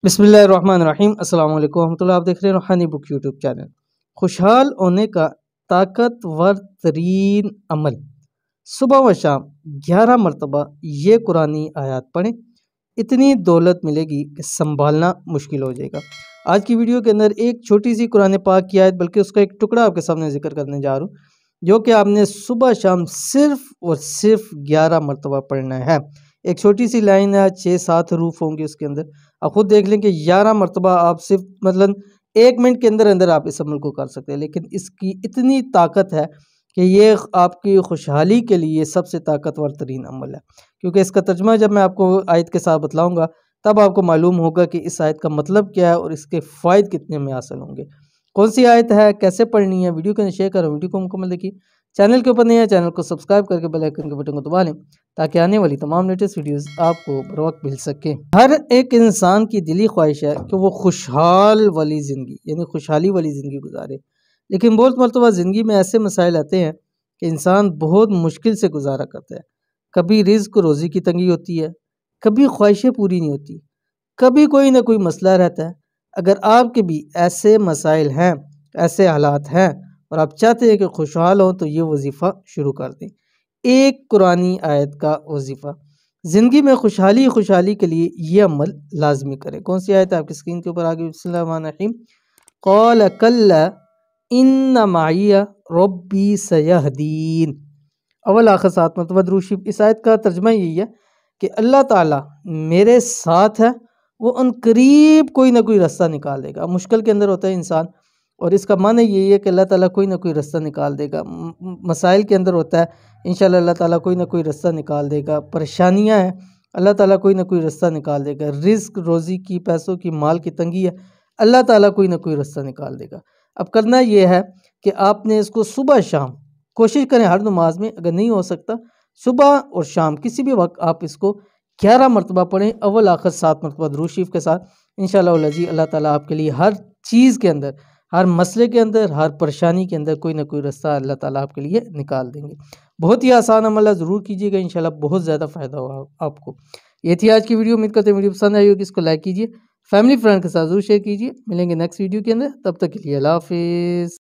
बिस्मिल्लाहिर्रहमानिर्रहीम अस्सलाम वालेकुम रहमतुल्लाह। आप देख रहे हैं रूहानी बुक यूट्यूब चैनल। खुशहाल होने का ताकतवर तरीन अमल, सुबह व शाम 11 मरतबा ये कुरानी आयत पढ़ें, इतनी दौलत मिलेगी कि संभालना मुश्किल हो जाएगा। आज की वीडियो के अंदर एक छोटी सी कुरान पाक की आयत, बल्कि उसका एक टुकड़ा आपके सामने जिक्र करने जा रहा हूँ, जो कि आपने सुबह शाम सिर्फ और सिर्फ 11 मरतबा पढ़ना है। एक छोटी सी लाइन है, 6-7 हरूफ होंगे उसके अंदर। आप खुद देख लें कि 11 मरतबा आप सिर्फ मतलब 1 मिनट के अंदर अंदर आप इस अमल को कर सकते हैं। लेकिन इसकी इतनी ताकत है कि ये आपकी खुशहाली के लिए सबसे ताकतवर तरीन अमल है। क्योंकि इसका तर्जुमा जब मैं आपको आयत के साथ बतलाऊँगा, तब आपको मालूम होगा कि इस आयत का मतलब क्या है और इसके फ़ायदे कितने में हासिल होंगे। कौन सी आयत है, कैसे पढ़नी है, वीडियो को शेयर करो, वीडियो को मुकम्मल देखिए। चैनल के ऊपर नहीं है, चैनल को सब्सक्राइब करके बेल आइकन के बटन को दबा लें, ताकि आने वाली तमाम लेटेस्ट वीडियोस आपको बर वक्त मिल सके। हर एक इंसान की दिली ख्वाहिश है कि वो खुशहाल वाली ज़िंदगी, यानी खुशहाली वाली ज़िंदगी गुजारे। लेकिन बहुत मरतबा ज़िंदगी में ऐसे मसाइल आते हैं कि इंसान बहुत मुश्किल से गुजारा करता है। कभी रिज़्क रोज़ी की तंगी होती है, कभी ख्वाहिशें पूरी नहीं होती, कभी कोई ना कोई मसला रहता है। अगर आपके भी ऐसे मसाइल हैं, ऐसे हालात हैं और आप चाहते हैं कि खुशहाल हों, तो ये वजीफ़ा शुरू कर दें। एक कुरानी आयत का वजीफ़ा, ज़िंदगी में खुशहाली खुशहाली के लिए ये अमल लाजमी करें। कौन सी आयत है आपकी स्क्रीन के ऊपर आगे? बिस्मिल्लाहिर्रहमानिर्रहीम। क़ाल कल्ला इन्न माइया रब्बी सयहदीन। अव्वल आखिर 7 मरतबा दुरूद शरीफ। इस आयत का तर्जुमा यही है कि अल्लाह ताला मेरे साथ है, वो अनकरीब कोई ना कोई रास्ता निकाल देगा। मुश्किल के अंदर होता है इंसान, और इसका माने यही है कि अल्लाह ताला कोई ना कोई रास्ता निकाल देगा। मसाइल के अंदर होता है, इंशाल्लाह अल्लाह ताला कोई ना कोई रास्ता निकाल देगा। परेशानियां हैं, अल्लाह ताला कोई ना कोई रास्ता निकाल देगा। रिस्क रोज़ी की, पैसों की, माल की तंगी है, अल्लाह ताला कोई ना कोई रास्ता निकाल देगा। अब करना यह है कि आपने इसको सुबह शाम कोशिश करें, हर नमाज में, अगर नहीं हो सकता सुबह और शाम किसी भी वक्त आप इसको 11 मरतबा पढ़ें, अव्वल आखिर 7 मरतबा दुरूद शरीफ के साथ। इंशाअल्लाह जी अल्लाह ताला आपके लिए हर चीज़ के अंदर, हर मसले के अंदर, हर परेशानी के अंदर कोई ना कोई रास्ता अल्लाह ताला आपके लिए निकाल देंगे। बहुत ही आसान अमल है, ज़रूर कीजिएगा, इंशाल्लाह बहुत ज़्यादा फ़ायदा होगा आपको। ये थी आज की वीडियो। उम्मीद करते हैं वीडियो पसंद आई होगी। इसको लाइक कीजिए, फैमिली फ्रेंड के साथ ज़रूर शेयर कीजिए। मिलेंगे नेक्स्ट वीडियो के अंदर, तब तक के लिए अल्लाह हाफ़िज़।